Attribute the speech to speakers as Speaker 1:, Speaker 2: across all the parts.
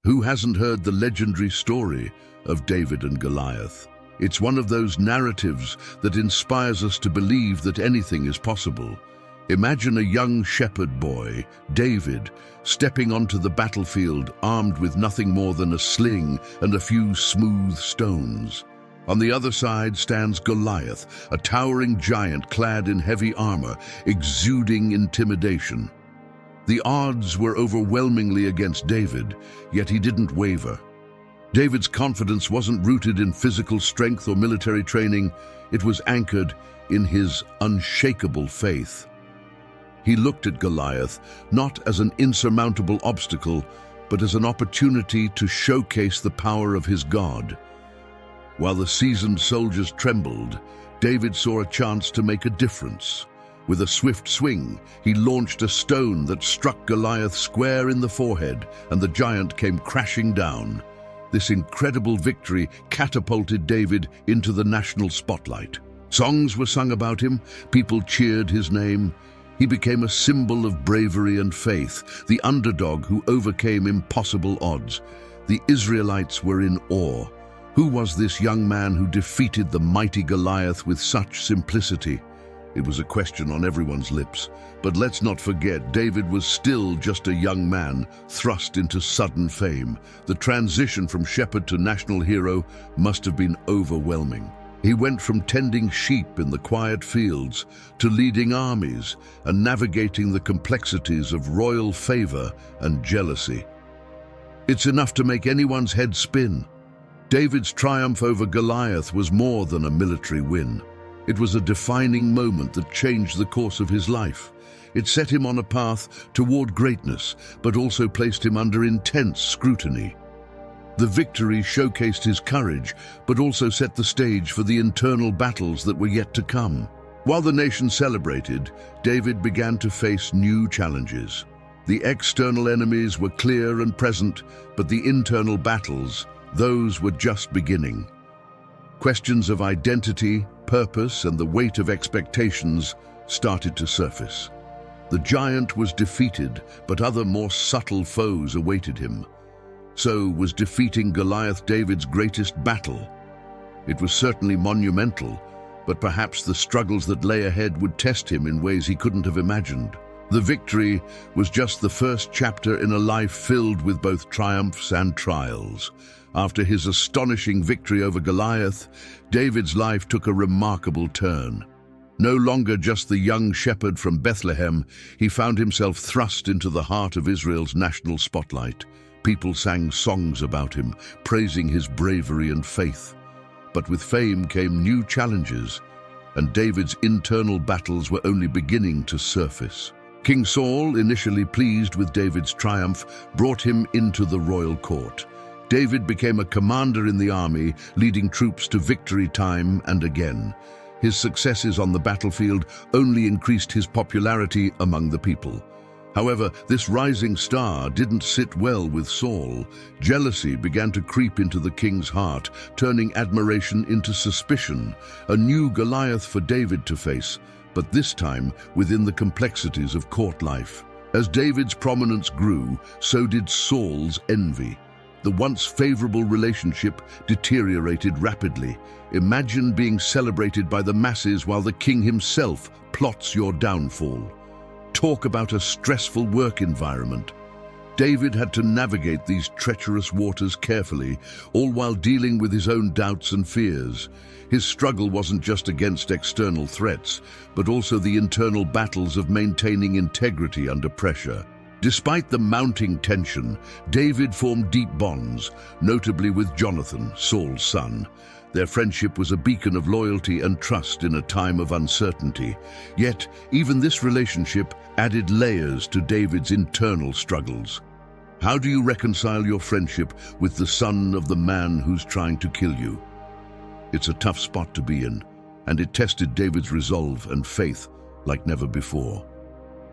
Speaker 1: Who hasn't heard the legendary story of David and Goliath? It's one of those narratives that inspires us to believe that anything is possible. Imagine a young shepherd boy, David, stepping onto the battlefield armed with nothing more than a sling and a few smooth stones. On the other side stands Goliath, a towering giant clad in heavy armor, exuding intimidation. The odds were overwhelmingly against David, yet he didn't waver. David's confidence wasn't rooted in physical strength or military training, it was anchored in his unshakable faith. He looked at Goliath not as an insurmountable obstacle, but as an opportunity to showcase the power of his God. While the seasoned soldiers trembled, David saw a chance to make a difference. With a swift swing, he launched a stone that struck Goliath square in the forehead, and the giant came crashing down. This incredible victory catapulted David into the national spotlight. Songs were sung about him, people cheered his name. He became a symbol of bravery and faith, the underdog who overcame impossible odds. The Israelites were in awe. Who was this young man who defeated the mighty Goliath with such simplicity? It was a question on everyone's lips. But let's not forget, David was still just a young man, thrust into sudden fame. The transition from shepherd to national hero must have been overwhelming. He went from tending sheep in the quiet fields to leading armies and navigating the complexities of royal favor and jealousy. It's enough to make anyone's head spin. David's triumph over Goliath was more than a military win. It was a defining moment that changed the course of his life. It set him on a path toward greatness, but also placed him under intense scrutiny. The victory showcased his courage, but also set the stage for the internal battles that were yet to come. While the nation celebrated, David began to face new challenges. The external enemies were clear and present, but the internal battles, those were just beginning. Questions of identity, purpose, and the weight of expectations started to surface. The giant was defeated, but other more subtle foes awaited him. So was defeating Goliath David's greatest battle. It was certainly monumental, but perhaps the struggles that lay ahead would test him in ways he couldn't have imagined. The victory was just the first chapter in a life filled with both triumphs and trials. After his astonishing victory over Goliath, David's life took a remarkable turn. No longer just the young shepherd from Bethlehem, he found himself thrust into the heart of Israel's national spotlight. People sang songs about him, praising his bravery and faith. But with fame came new challenges, and David's internal battles were only beginning to surface. King Saul, initially pleased with David's triumph, brought him into the royal court. David became a commander in the army, leading troops to victory time and again. His successes on the battlefield only increased his popularity among the people. However, this rising star didn't sit well with Saul. Jealousy began to creep into the king's heart, turning admiration into suspicion. A new Goliath for David to face, but this time within the complexities of court life. As David's prominence grew, so did Saul's envy. The once favorable relationship deteriorated rapidly. Imagine being celebrated by the masses while the king himself plots your downfall. Talk about a stressful work environment. David had to navigate these treacherous waters carefully, all while dealing with his own doubts and fears. His struggle wasn't just against external threats, but also the internal battles of maintaining integrity under pressure. Despite the mounting tension, David formed deep bonds, notably with Jonathan, Saul's son. Their friendship was a beacon of loyalty and trust in a time of uncertainty. Yet, even this relationship added layers to David's internal struggles. How do you reconcile your friendship with the son of the man who's trying to kill you? It's a tough spot to be in, and it tested David's resolve and faith like never before.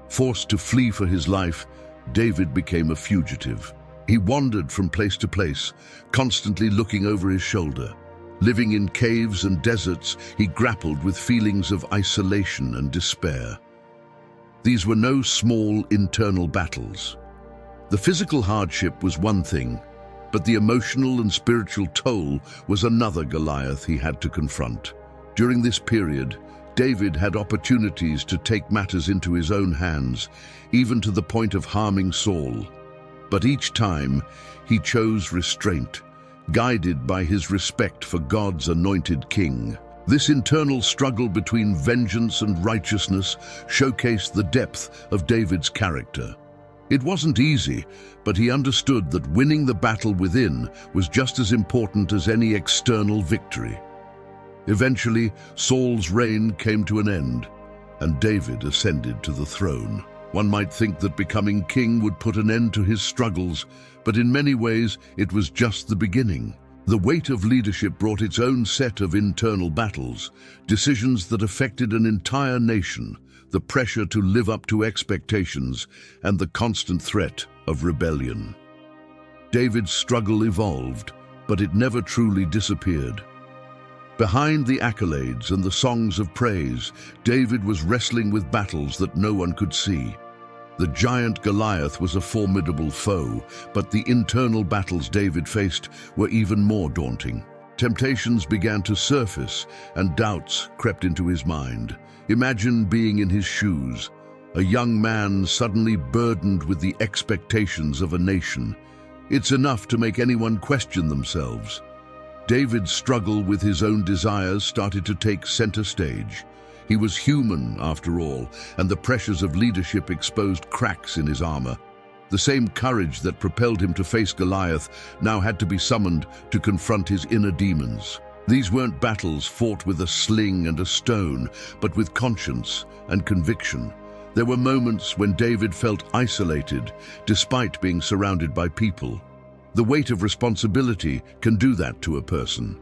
Speaker 1: Forced to flee for his life, David became a fugitive. He wandered from place to place, constantly looking over his shoulder. Living in caves and deserts, he grappled with feelings of isolation and despair. These were no small internal battles. The physical hardship was one thing, But the emotional and spiritual toll was another Goliath he had to confront. During this period, David had opportunities to take matters into his own hands, even to the point of harming Saul. But each time, he chose restraint, guided by his respect for God's anointed king. This internal struggle between vengeance and righteousness showcased the depth of David's character. It wasn't easy, but he understood that winning the battle within was just as important as any external victory. Eventually, Saul's reign came to an end, and David ascended to the throne. One might think that becoming king would put an end to his struggles, but in many ways it was just the beginning. The weight of leadership brought its own set of internal battles, decisions that affected an entire nation, the pressure to live up to expectations, and the constant threat of rebellion. David's struggle evolved, but it never truly disappeared. Behind the accolades and the songs of praise, David was wrestling with battles that no one could see. The giant Goliath was a formidable foe, but the internal battles David faced were even more daunting. Temptations began to surface, and doubts crept into his mind. Imagine being in his shoes, a young man suddenly burdened with the expectations of a nation. It's enough to make anyone question themselves. David's struggle with his own desires started to take center stage. He was human, after all, and the pressures of leadership exposed cracks in his armor. The same courage that propelled him to face Goliath now had to be summoned to confront his inner demons. These weren't battles fought with a sling and a stone, but with conscience and conviction. There were moments when David felt isolated, despite being surrounded by people. The weight of responsibility can do that to a person.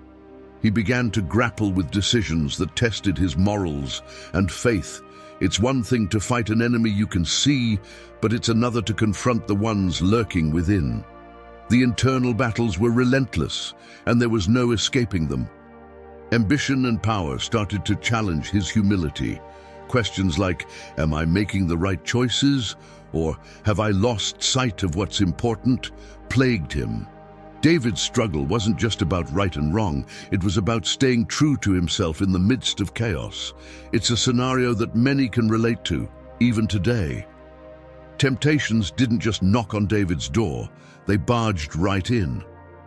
Speaker 1: He began to grapple with decisions that tested his morals and faith. It's one thing to fight an enemy you can see, but it's another to confront the ones lurking within. The internal battles were relentless, and there was no escaping them. Ambition and power started to challenge his humility. Questions like, am I making the right choices? Or have I lost sight of what's important? Plagued him. David's struggle wasn't just about right and wrong, it was about staying true to himself in the midst of chaos. It's a scenario that many can relate to, even today. Temptations didn't just knock on David's door, they barged right in.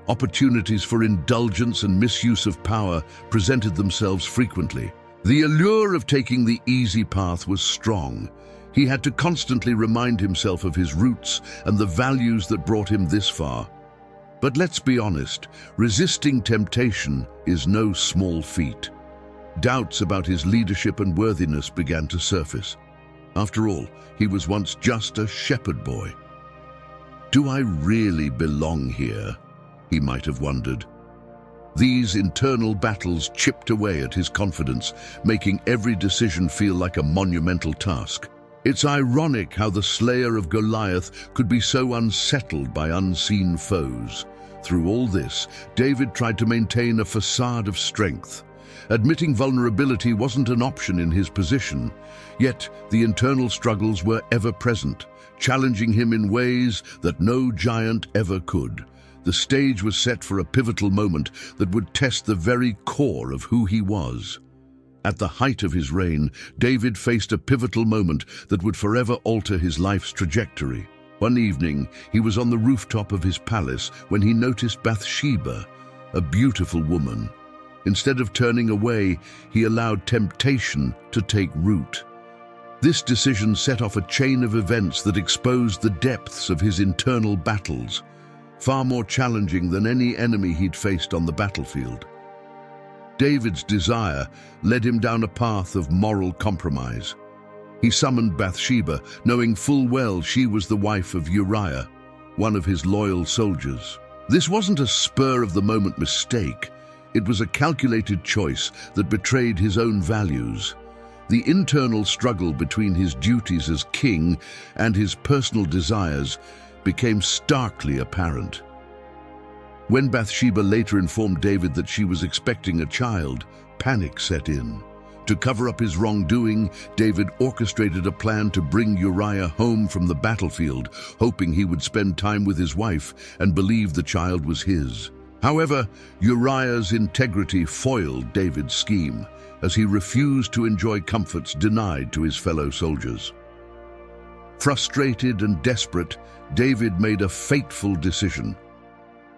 Speaker 1: Opportunities for indulgence and misuse of power presented themselves frequently. The allure of taking the easy path was strong. He had to constantly remind himself of his roots and the values that brought him this far. But let's be honest, resisting temptation is no small feat. Doubts about his leadership and worthiness began to surface. After all, he was once just a shepherd boy. Do I really belong here? He might have wondered. These internal battles chipped away at his confidence, making every decision feel like a monumental task. It's ironic how the slayer of Goliath could be so unsettled by unseen foes. Through all this, David tried to maintain a facade of strength. Admitting vulnerability wasn't an option in his position, yet the internal struggles were ever present, challenging him in ways that no giant ever could. The stage was set for a pivotal moment that would test the very core of who he was. At the height of his reign, David faced a pivotal moment that would forever alter his life's trajectory. One evening, he was on the rooftop of his palace when he noticed Bathsheba, a beautiful woman. Instead of turning away, he allowed temptation to take root. This decision set off a chain of events that exposed the depths of his internal battles, far more challenging than any enemy he'd faced on the battlefield. David's desire led him down a path of moral compromise. He summoned Bathsheba, knowing full well she was the wife of Uriah, one of his loyal soldiers. This wasn't a spur-of-the-moment mistake. It was a calculated choice that betrayed his own values. The internal struggle between his duties as king and his personal desires became starkly apparent. When Bathsheba later informed David that she was expecting a child, panic set in. To cover up his wrongdoing, David orchestrated a plan to bring Uriah home from the battlefield, hoping he would spend time with his wife and believe the child was his. However, Uriah's integrity foiled David's scheme, as he refused to enjoy comforts denied to his fellow soldiers. Frustrated and desperate, David made a fateful decision.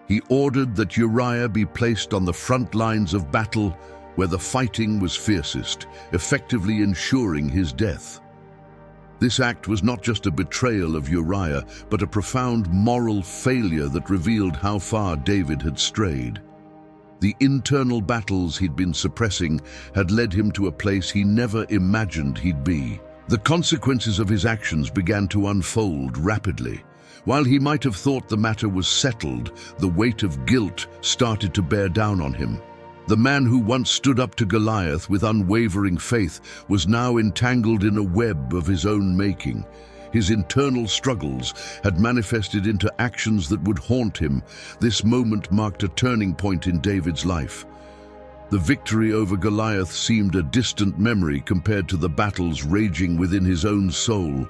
Speaker 1: He ordered that Uriah be placed on the front lines of battle where the fighting was fiercest, effectively ensuring his death. This act was not just a betrayal of Uriah, but a profound moral failure that revealed how far David had strayed. The internal battles he'd been suppressing had led him to a place he never imagined he'd be. The consequences of his actions began to unfold rapidly. While he might have thought the matter was settled, the weight of guilt started to bear down on him. The man who once stood up to Goliath with unwavering faith was now entangled in a web of his own making. His internal struggles had manifested into actions that would haunt him. This moment marked a turning point in David's life. The victory over Goliath seemed a distant memory compared to the battles raging within his own soul.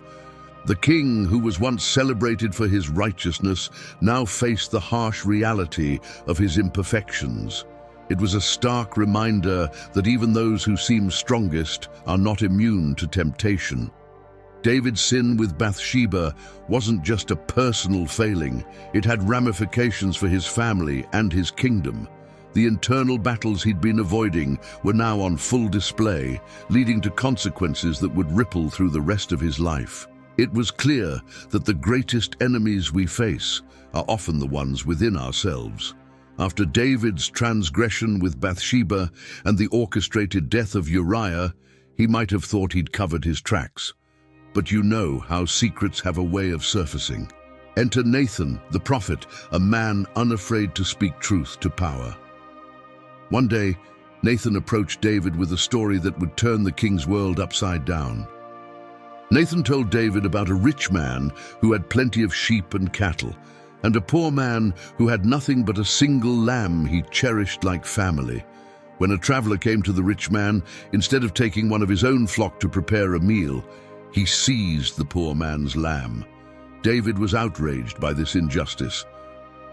Speaker 1: The king, who was once celebrated for his righteousness, now faced the harsh reality of his imperfections. It was a stark reminder that even those who seem strongest are not immune to temptation. David's sin with Bathsheba wasn't just a personal failing, it had ramifications for his family and his kingdom. The internal battles he'd been avoiding were now on full display, leading to consequences that would ripple through the rest of his life. It was clear that the greatest enemies we face are often the ones within ourselves. After David's transgression with Bathsheba and the orchestrated death of Uriah, he might have thought he'd covered his tracks. But you know how secrets have a way of surfacing. Enter Nathan, the prophet, a man unafraid to speak truth to power. One day, Nathan approached David with a story that would turn the king's world upside down. Nathan told David about a rich man who had plenty of sheep and cattle, and a poor man who had nothing but a single lamb he cherished like family. When a traveler came to the rich man, instead of taking one of his own flock to prepare a meal, he seized the poor man's lamb. David was outraged by this injustice.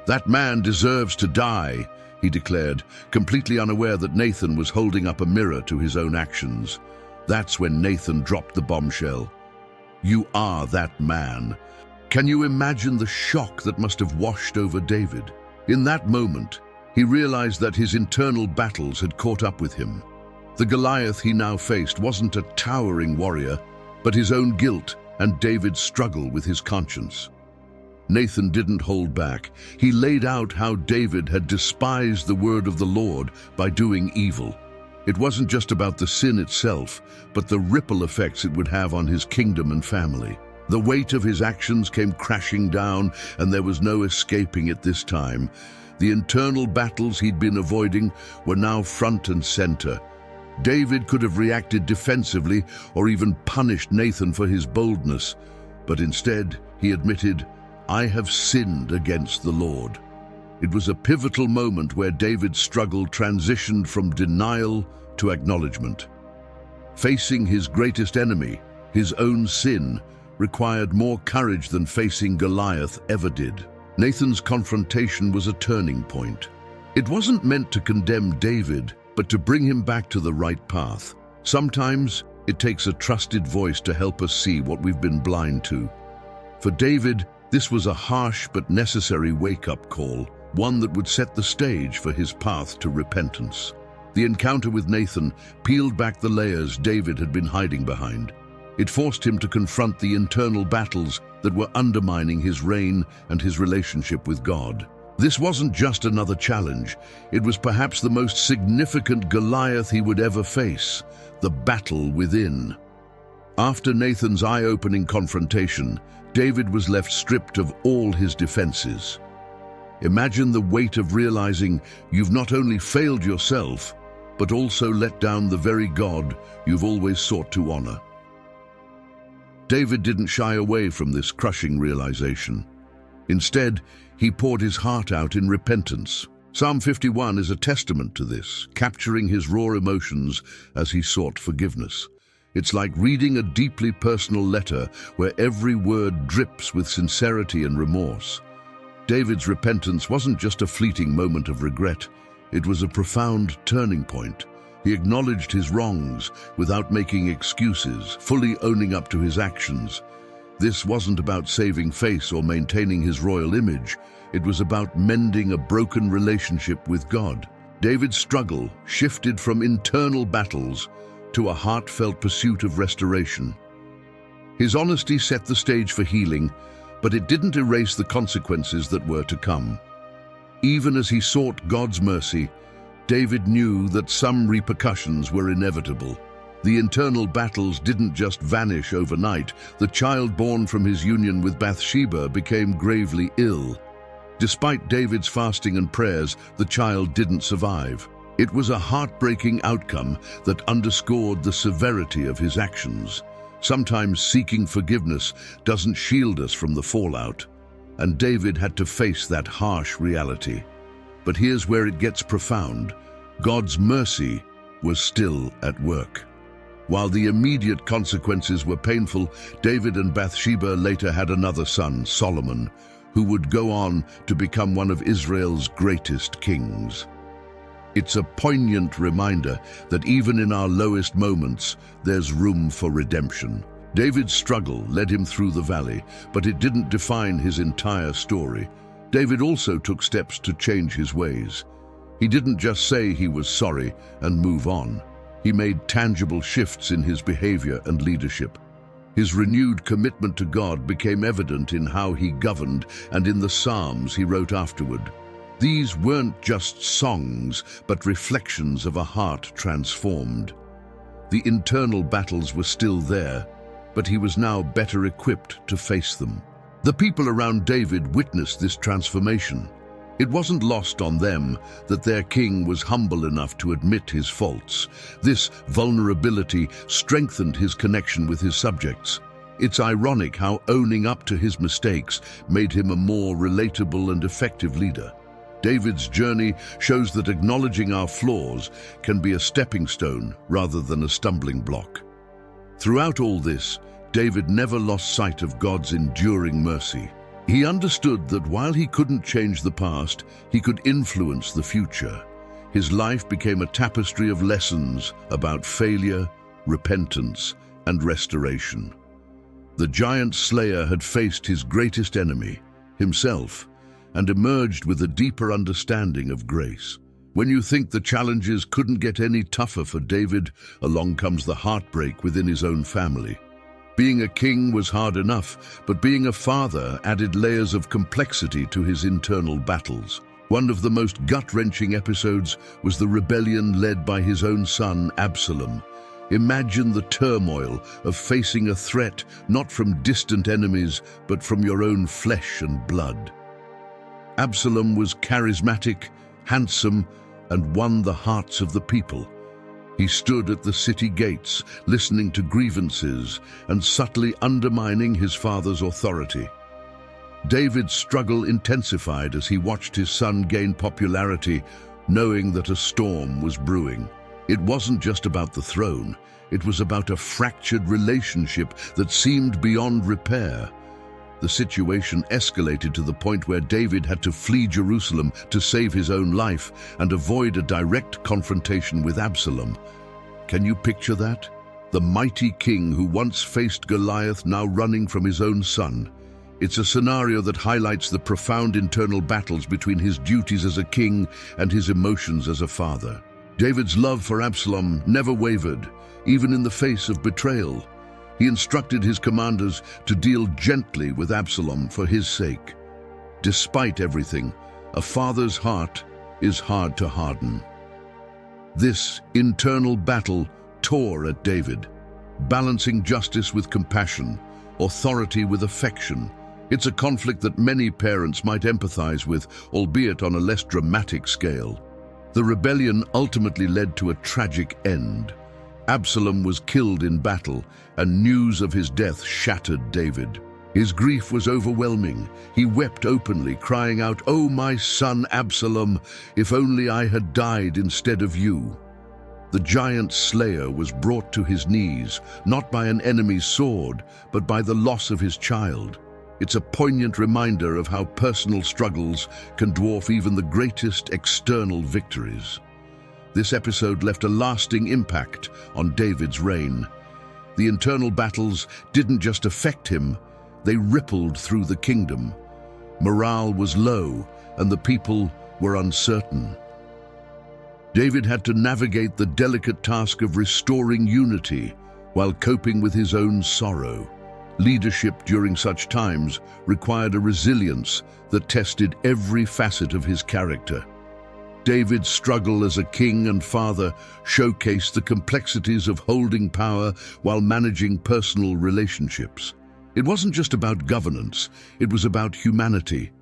Speaker 1: "That man deserves to die," he declared, completely unaware that Nathan was holding up a mirror to his own actions. That's when Nathan dropped the bombshell. "You are that man." Can you imagine the shock that must have washed over David? In that moment, he realized that his internal battles had caught up with him. The Goliath he now faced wasn't a towering warrior, but his own guilt and David's struggle with his conscience. Nathan didn't hold back. He laid out how David had despised the word of the Lord by doing evil. It wasn't just about the sin itself, but the ripple effects it would have on his kingdom and family. The weight of his actions came crashing down, and there was no escaping it this time. The internal battles he'd been avoiding were now front and center. David could have reacted defensively or even punished Nathan for his boldness, but instead he admitted, "I have sinned against the Lord." It was a pivotal moment where David's struggle transitioned from denial to acknowledgement. Facing his greatest enemy, his own sin, required more courage than facing Goliath ever did. Nathan's confrontation was a turning point. It wasn't meant to condemn David, but to bring him back to the right path. Sometimes it takes a trusted voice to help us see what we've been blind to. For David, this was a harsh but necessary wake-up call, one that would set the stage for his path to repentance. The encounter with Nathan peeled back the layers David had been hiding behind. It forced him to confront the internal battles that were undermining his reign and his relationship with God. This wasn't just another challenge. It was perhaps the most significant Goliath he would ever face, the battle within. After Nathan's eye-opening confrontation, David was left stripped of all his defenses. Imagine the weight of realizing you've not only failed yourself, but also let down the very God you've always sought to honor. David didn't shy away from this crushing realization. Instead, he poured his heart out in repentance. Psalm 51 is a testament to this, capturing his raw emotions as he sought forgiveness. It's like reading a deeply personal letter where every word drips with sincerity and remorse. David's repentance wasn't just a fleeting moment of regret, it was a profound turning point. He acknowledged his wrongs without making excuses, fully owning up to his actions. This wasn't about saving face or maintaining his royal image. It was about mending a broken relationship with God. David's struggle shifted from internal battles to a heartfelt pursuit of restoration. His honesty set the stage for healing, but it didn't erase the consequences that were to come. Even as he sought God's mercy, David knew that some repercussions were inevitable. The internal battles didn't just vanish overnight. The child born from his union with Bathsheba became gravely ill. Despite David's fasting and prayers, the child didn't survive. It was a heartbreaking outcome that underscored the severity of his actions. Sometimes seeking forgiveness doesn't shield us from the fallout, and David had to face that harsh reality. But here's where it gets profound. God's mercy was still at work. While the immediate consequences were painful, David and Bathsheba later had another son, Solomon, who would go on to become one of Israel's greatest kings. It's a poignant reminder that even in our lowest moments, there's room for redemption. David's struggle led him through the valley, but it didn't define his entire story. David also took steps to change his ways. He didn't just say he was sorry and move on. He made tangible shifts in his behavior and leadership. His renewed commitment to God became evident in how he governed and in the Psalms he wrote afterward. These weren't just songs, but reflections of a heart transformed. The internal battles were still there, but he was now better equipped to face them. The people around David witnessed this transformation. It wasn't lost on them that their king was humble enough to admit his faults. This vulnerability strengthened his connection with his subjects. It's ironic how owning up to his mistakes made him a more relatable and effective leader. David's journey shows that acknowledging our flaws can be a stepping stone rather than a stumbling block. Throughout all this, David never lost sight of God's enduring mercy. He understood that while he couldn't change the past, he could influence the future. His life became a tapestry of lessons about failure, repentance, and restoration. The giant slayer had faced his greatest enemy, himself, and emerged with a deeper understanding of grace. When you think the challenges couldn't get any tougher for David, along comes the heartbreak within his own family. Being a king was hard enough, but being a father added layers of complexity to his internal battles. One of the most gut-wrenching episodes was the rebellion led by his own son, Absalom. Imagine the turmoil of facing a threat not from distant enemies, but from your own flesh and blood. Absalom was charismatic, handsome, and won the hearts of the people. He stood at the city gates, listening to grievances and subtly undermining his father's authority. David's struggle intensified as he watched his son gain popularity, knowing that a storm was brewing. It wasn't just about the throne, it was about a fractured relationship that seemed beyond repair. The situation escalated to the point where David had to flee Jerusalem to save his own life and avoid a direct confrontation with Absalom. Can you picture that? The mighty king who once faced Goliath now running from his own son. It's a scenario that highlights the profound internal battles between his duties as a king and his emotions as a father. David's love for Absalom never wavered, even in the face of betrayal. He instructed his commanders to deal gently with Absalom for his sake. Despite everything, a father's heart is hard to harden. This internal battle tore at David, balancing justice with compassion, authority with affection. It's a conflict that many parents might empathize with, albeit on a less dramatic scale. The rebellion ultimately led to a tragic end. Absalom was killed in battle, and news of his death shattered David. His grief was overwhelming. He wept openly, crying out, "Oh, my son Absalom, if only I had died instead of you." The giant slayer was brought to his knees, not by an enemy's sword, but by the loss of his child. It's a poignant reminder of how personal struggles can dwarf even the greatest external victories. This episode left a lasting impact on David's reign. The internal battles didn't just affect him, they rippled through the kingdom. Morale was low, and the people were uncertain. David had to navigate the delicate task of restoring unity while coping with his own sorrow. Leadership during such times required a resilience that tested every facet of his character. David's struggle as a king and father showcased the complexities of holding power while managing personal relationships. It wasn't just about governance, it was about humanity.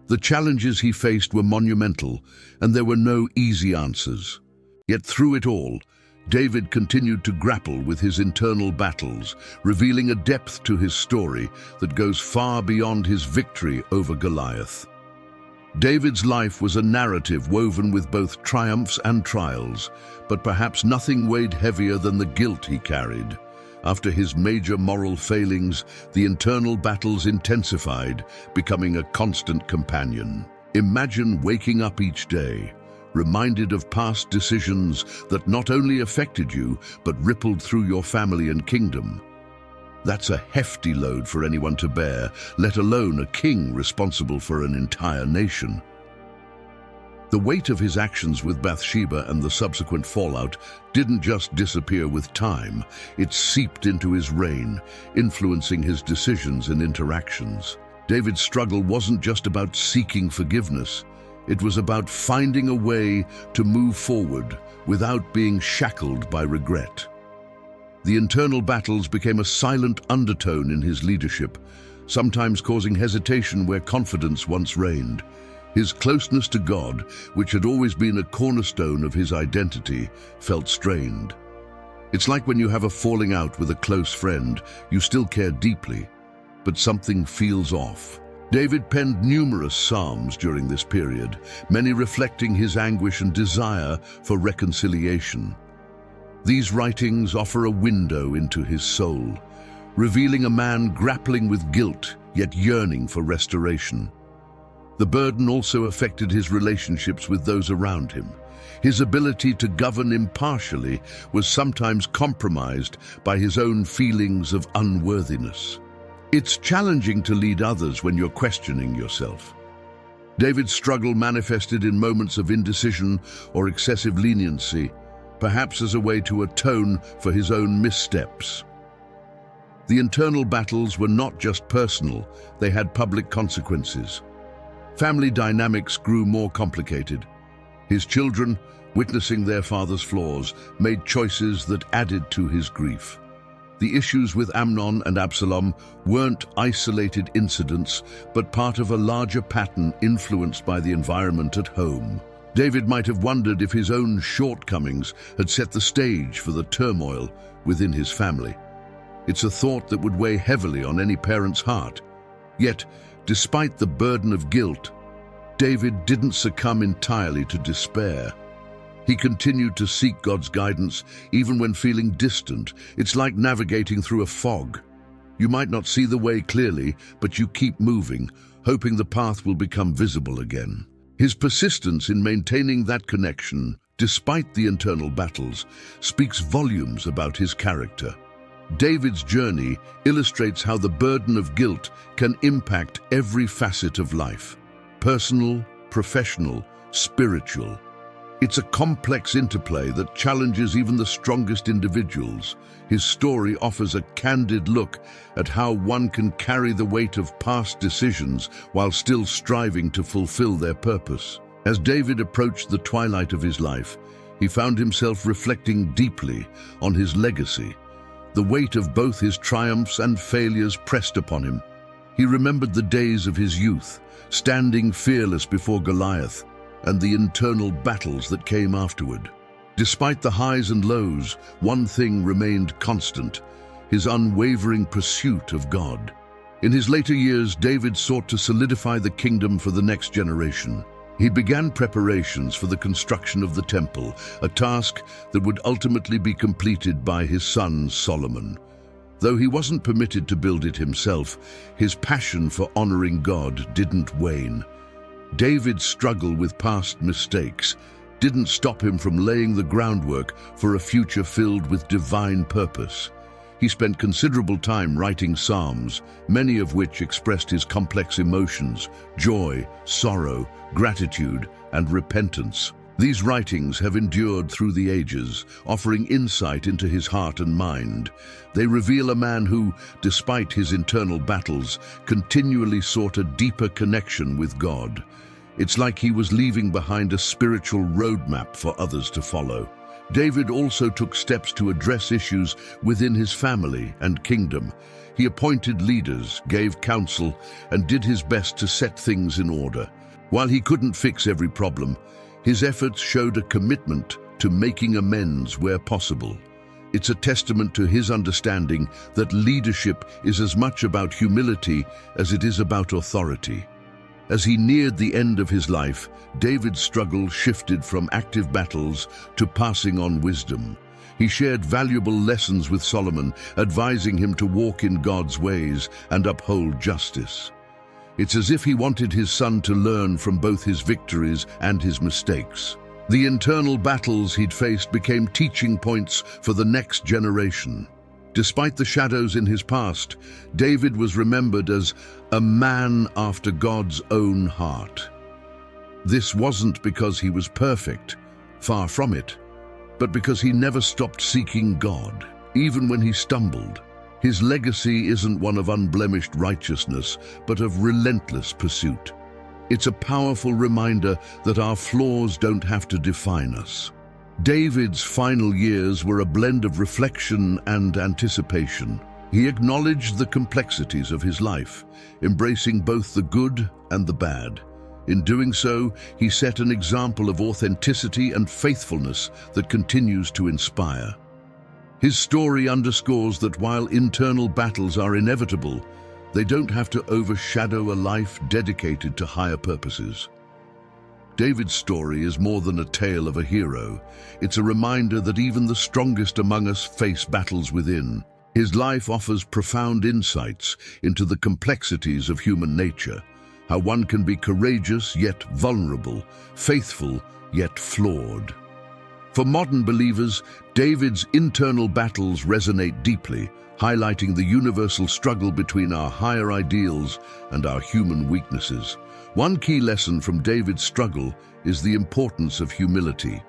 Speaker 1: The challenges he faced were monumental, and there were no easy answers. Yet through it all, David continued to grapple with his internal battles, revealing a depth to his story that goes far beyond his victory over Goliath. David's life was a narrative woven with both triumphs and trials, but perhaps nothing weighed heavier than the guilt he carried. After his major moral failings, the internal battles intensified, becoming a constant companion. Imagine waking up each day, reminded of past decisions that not only affected you, but rippled through your family and kingdom. That's a hefty load for anyone to bear, let alone a king responsible for an entire nation. The weight of his actions with Bathsheba and the subsequent fallout didn't just disappear with time, it seeped into his reign, influencing his decisions and interactions. David's struggle wasn't just about seeking forgiveness, it was about finding a way to move forward without being shackled by regret. The internal battles became a silent undertone in his leadership, sometimes causing hesitation where confidence once reigned. His closeness to God, which had always been a cornerstone of his identity, felt strained. It's like when you have a falling out with a close friend, you still care deeply, but something feels off. David penned numerous psalms during this period, many reflecting his anguish and desire for reconciliation. These writings offer a window into his soul, revealing a man grappling with guilt, yet yearning for restoration. The burden also affected his relationships with those around him. His ability to govern impartially was sometimes compromised by his own feelings of unworthiness. It's challenging to lead others when you're questioning yourself. David's struggle manifested in moments of indecision or excessive leniency, perhaps as a way to atone for his own missteps. The internal battles were not just personal, they had public consequences. Family dynamics grew more complicated. His children, witnessing their father's flaws, made choices that added to his grief. The issues with Amnon and Absalom weren't isolated incidents, but part of a larger pattern influenced by the environment at home. David might have wondered if his own shortcomings had set the stage for the turmoil within his family. It's a thought that would weigh heavily on any parent's heart. Yet, despite the burden of guilt, David didn't succumb entirely to despair. He continued to seek God's guidance even when feeling distant. It's like navigating through a fog. You might not see the way clearly, but you keep moving, hoping the path will become visible again. His persistence in maintaining that connection, despite the internal battles, speaks volumes about his character. David's journey illustrates how the burden of guilt can impact every facet of life: personal, professional, spiritual. It's a complex interplay that challenges even the strongest individuals. His story offers a candid look at how one can carry the weight of past decisions while still striving to fulfill their purpose. As David approached the twilight of his life, he found himself reflecting deeply on his legacy. The weight of both his triumphs and failures pressed upon him. He remembered the days of his youth, standing fearless before Goliath, and the internal battles that came afterward. Despite the highs and lows, one thing remained constant: his unwavering pursuit of God. In his later years, David sought to solidify the kingdom for the next generation. He began preparations for the construction of the temple, a task that would ultimately be completed by his son Solomon. Though he wasn't permitted to build it himself, his passion for honoring God didn't wane. David's struggle with past mistakes didn't stop him from laying the groundwork for a future filled with divine purpose. He spent considerable time writing psalms, many of which expressed his complex emotions: joy, sorrow, gratitude, and repentance. These writings have endured through the ages, offering insight into his heart and mind. They reveal a man who, despite his internal battles, continually sought a deeper connection with God. It's like he was leaving behind a spiritual roadmap for others to follow. David also took steps to address issues within his family and kingdom. He appointed leaders, gave counsel, and did his best to set things in order. While he couldn't fix every problem, his efforts showed a commitment to making amends where possible. It's a testament to his understanding that leadership is as much about humility as it is about authority. As he neared the end of his life, David's struggle shifted from active battles to passing on wisdom. He shared valuable lessons with Solomon, advising him to walk in God's ways and uphold justice. It's as if he wanted his son to learn from both his victories and his mistakes. The internal battles he'd faced became teaching points for the next generation. Despite the shadows in his past, David was remembered as a man after God's own heart. This wasn't because he was perfect, far from it, but because he never stopped seeking God, even when he stumbled. His legacy isn't one of unblemished righteousness, but of relentless pursuit. It's a powerful reminder that our flaws don't have to define us. David's final years were a blend of reflection and anticipation. He acknowledged the complexities of his life, embracing both the good and the bad. In doing so, he set an example of authenticity and faithfulness that continues to inspire. His story underscores that while internal battles are inevitable, they don't have to overshadow a life dedicated to higher purposes. David's story is more than a tale of a hero. It's a reminder that even the strongest among us face battles within. His life offers profound insights into the complexities of human nature, how one can be courageous yet vulnerable, faithful yet flawed. For modern believers, David's internal battles resonate deeply, highlighting the universal struggle between our higher ideals and our human weaknesses. One key lesson from David's struggle is the importance of humility.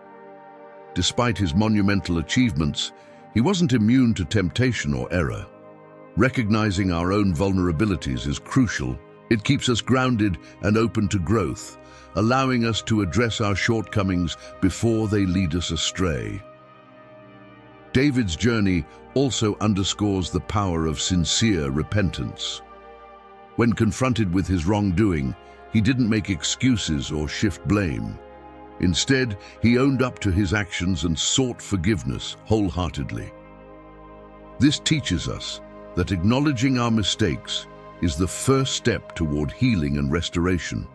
Speaker 1: Despite his monumental achievements, he wasn't immune to temptation or error. Recognizing our own vulnerabilities is crucial. It keeps us grounded and open to growth, allowing us to address our shortcomings before they lead us astray. David's journey also underscores the power of sincere repentance. When confronted with his wrongdoing, he didn't make excuses or shift blame. Instead, he owned up to his actions and sought forgiveness wholeheartedly. This teaches us that acknowledging our mistakes is the first step toward healing and restoration.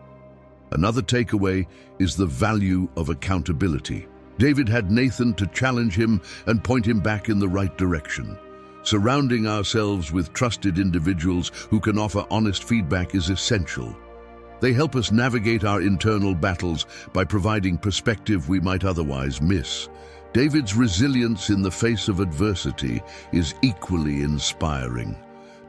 Speaker 1: Another takeaway is the value of accountability. David had Nathan to challenge him and point him back in the right direction. Surrounding ourselves with trusted individuals who can offer honest feedback is essential. They help us navigate our internal battles by providing perspective we might otherwise miss. David's resilience in the face of adversity is equally inspiring.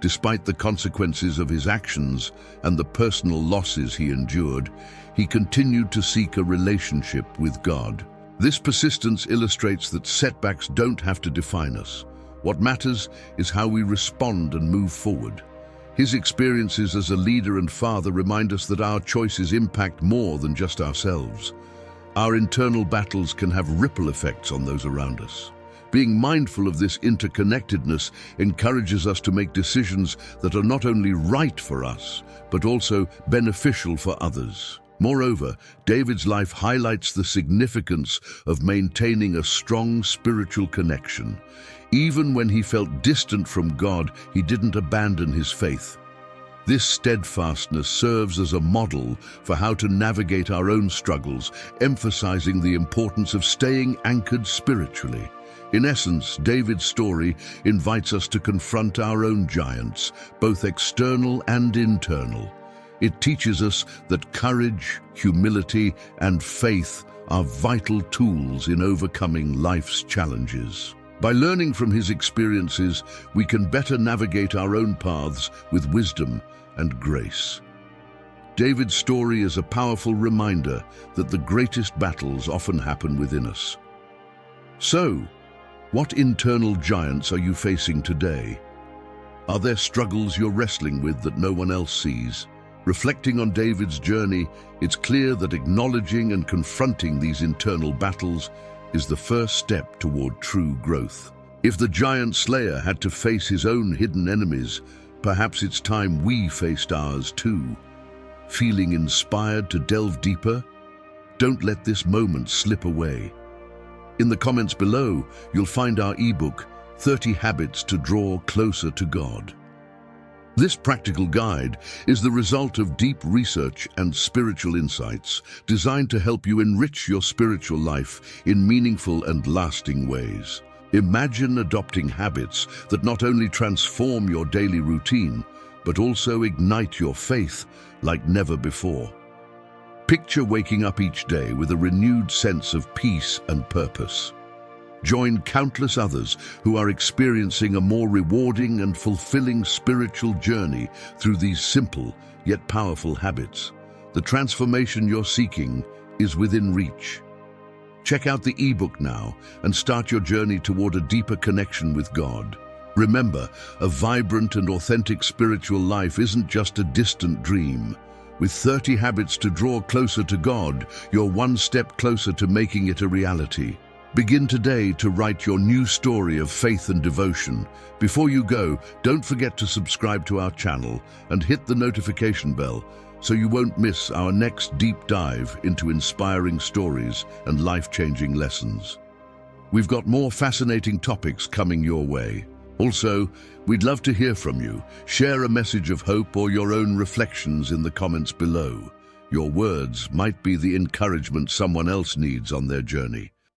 Speaker 1: Despite the consequences of his actions and the personal losses he endured, he continued to seek a relationship with God. This persistence illustrates that setbacks don't have to define us. What matters is how we respond and move forward. His experiences as a leader and father remind us that our choices impact more than just ourselves. Our internal battles can have ripple effects on those around us. Being mindful of this interconnectedness encourages us to make decisions that are not only right for us, but also beneficial for others. Moreover, David's life highlights the significance of maintaining a strong spiritual connection. Even when he felt distant from God, he didn't abandon his faith. This steadfastness serves as a model for how to navigate our own struggles, emphasizing the importance of staying anchored spiritually. In essence, David's story invites us to confront our own giants, both external and internal. It teaches us that courage, humility, and faith are vital tools in overcoming life's challenges. By learning from his experiences, we can better navigate our own paths with wisdom and grace. David's story is a powerful reminder that the greatest battles often happen within us. So, what internal giants are you facing today? Are there struggles you're wrestling with that no one else sees? Reflecting on David's journey, it's clear that acknowledging and confronting these internal battles is the first step toward true growth. If the giant slayer had to face his own hidden enemies, perhaps it's time we faced ours too. Feeling inspired to delve deeper? Don't let this moment slip away. In the comments below, you'll find our ebook, 30 Habits to Draw Closer to God. This practical guide is the result of deep research and spiritual insights designed to help you enrich your spiritual life in meaningful and lasting ways. Imagine adopting habits that not only transform your daily routine, but also ignite your faith like never before. Picture waking up each day with a renewed sense of peace and purpose. Join countless others who are experiencing a more rewarding and fulfilling spiritual journey through these simple yet powerful habits. The transformation you're seeking is within reach. Check out the ebook now and start your journey toward a deeper connection with God. Remember, a vibrant and authentic spiritual life isn't just a distant dream. With 30 habits to draw closer to God, you're one step closer to making it a reality. Begin today to write your new story of faith and devotion. Before you go, don't forget to subscribe to our channel and hit the notification bell so you won't miss our next deep dive into inspiring stories and life-changing lessons. We've got more fascinating topics coming your way. Also, we'd love to hear from you. Share a message of hope or your own reflections in the comments below. Your words might be the encouragement someone else needs on their journey.